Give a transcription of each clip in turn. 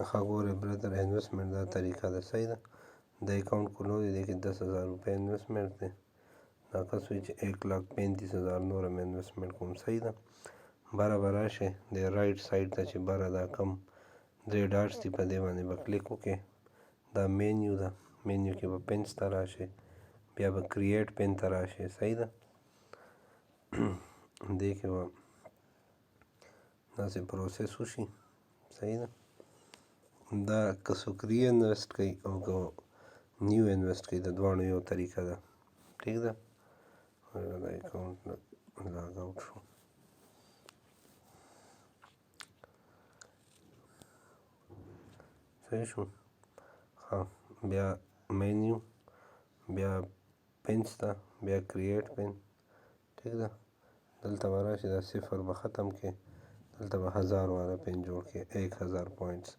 ښه ګورې برادر انویسټمنټ دا طریقه ده صحیح ده د اکاؤنٹ کولو دی دې کې 10,000 روپۍ انویسټمنټ دی دا کس وایي چې 1,35,000 نور هم انویسټمنټ کوم صحیح ده بره به راشئ د رایټ سایډ ته چې بره دا کم 3 ډاټس دي په دې باندې به کلیک وکړئ دا مینیو ده مینیو کې به پنس ته راشئ بیا به کریټ پن ته راشئ صحیح ده دې کې به داسې پروسس وشي صحیح ده دا که څوک ری انویسټ کوي او که نیو انویسټ کوي د دواړو یو طریقه ده ٹھیک ده دا اکاؤنٹ لاګ آوټ شو صحیح شو ها بیا مینیو بیا پنس ته بیا کریټ پن ٹھیک ده دلته به راشي دا صفر به ختم کړي دلته به 1000 والا پن جوړ کړي 1000 پوینټس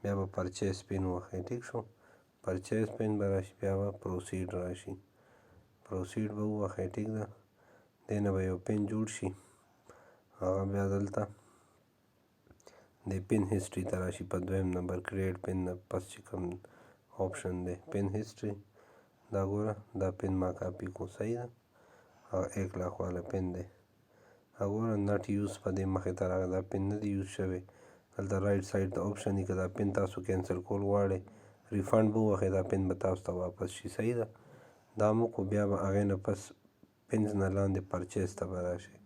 بیا به پرچیز پن وښیي ټیک شو پرچیز پن به راشي بیا به پروسیډ راشي پروسیډ به ووښیي ټیک ده دې نه به یو پن جوړ شي هغه بیا دلته د پن هسټري ته راشي په دویم نمبر کریټ پن نه پس چې کوم آپشن دی پن هسټري دا ګوره دا پن ما کاپي کو صحیح ده هغه 1 لاکھ والا پن دی ګوره نټ یوز په دې مخې ته راغی دا پن نه دی یوز شوی دلته رایټ سایډ ته آپشن دی که دا پن تاسو کینسل کول غواړئ ریفنډ به ووهئ دا پن به تاسو ته واپس شي صحیح ده دا مو کو بیا به هغې نه پس پنز نه لاندې پرچیز ته به راشئ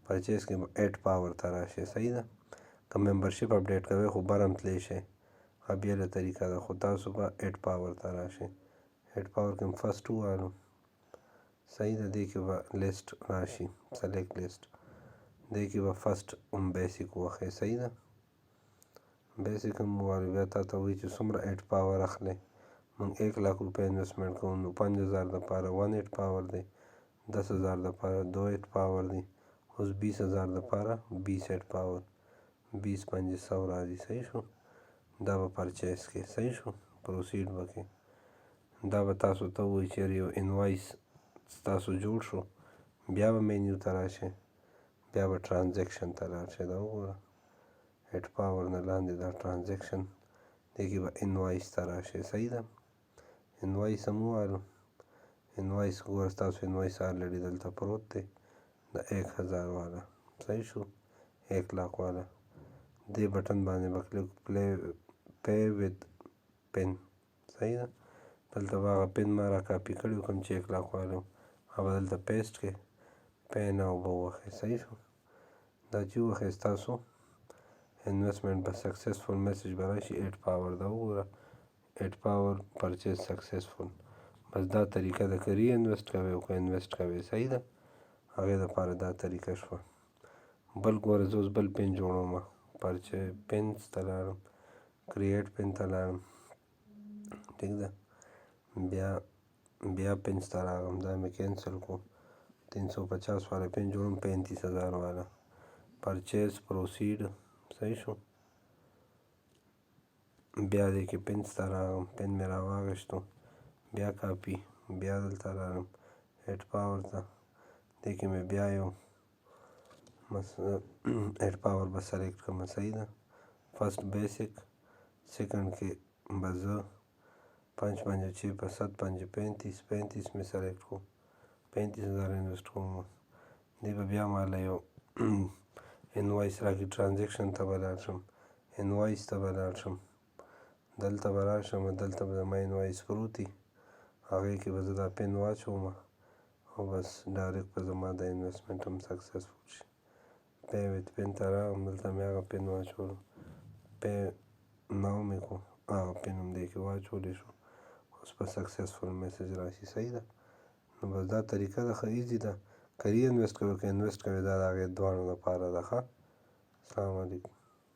پرچیز کې به ایډ پاور ته راشئ صحیح ده که ممبرشپ اپډیټ کوئ خو بر هم تلی شئ ښه بیله طریقه ده خو تاسو به ایډ پاور ته راشئ ایډ پاور کې هم فسټ ووالو صحیح ده دې کې به لیست راشي سلیکټ لیست دې کې به فسټ هم بیسیک ووهئ صحیح ده بیسیک هم ووالو بیا تا ته وایي چې څومره ایډ پاور اخلئ موږ 1 لاکھ روپۍ انویسټمنټ کوو نو 5000 دپاره 1 ایډ پاور دی 10,000 دپاره 2 ایډ پاور دی اوس 20,000 دپاره 20 ایډ پاور 20,500 راځي صحیح شو دا به پرچیز کې صحیح شو پروسیډ به کې دا به تاسو ته وایي چې یو انوایس ستاسو جوړ شو بیا به مینیو ته راشئ بیا به ټرانزیکشن ته لاړ شئ دا وګوره ایډ پاور نه لاندې دا ټرانزیکشن دې کې به انوایس ته راشئ صحیح ده انوایس هم ووالو انوایس ګوره ستاسو انوایس آلریډي دلته پروت دی د 1000 والا صحیح شو 1 لاکھ والا دې بټن باندې به کلیک پی وذ پن صحیح ده دلته به هغه پن ما را کاپي کړی کوم چې 1 لاکھ والا هغه به دلته پیسټ کړئ پی ناو به ووهئ صحیح شو دا چې ووهئ ستاسو انویسټمنټ به سکسسفل میسج به راشي ایډ پاور دا وګوره ایډ پاور پرچیز سکسسفل بس دا طریقه ده که ری انویسټ کوئ او که انویسټ کوئ صحیح ده هغې دپاره دا طریقه شوه بل ګوره زه اوس بل پن جوړوم پنس ته لاړم کریټ پن ته لاړم ټیک ده بیا پنس ته راغلم دا مې کینسل کو 350 والا پن جوړم 35,000 والا پرچیز پروسیډ صحیح شو بیا دې کې پنس ته راغلم پن مې راواغېستو بیا کاپي بیا دلته راغلم ایډ پاور ته دې کې مې بیا یو ایډ پاور به سلیکټ کړم صحیح ده فسټ بیسک سیکنډ کې به زه 5 پنجه 6 په 7 پنجه 35 مې سلیکټ کړو 35,000 انویسټ کوم دې به بیا ماله یو انوایس راکړي ټرانزیکشن ته به لاړ شم انوایس ته به لاړ شم دلته به راشم دلته به زما انوایس پروت وي هغې کې به زه دا پن واچوم او بس ډایرکټ به زما د انویسټمنټ هم سکسسفل شي پی وذ پن ته راغلم دلته مې هغه پن واچولو پی ناو مې کو هغه پن هم دې کې واچولی شو اوس به سکسسفل میسج راشي صحیح ده نو بس دا طریقه ده ښه ایزي ده که ری انویسټ کوئ که انویسټ کوئ دا د هغې دواړو لپاره ده ښه السلام علیکم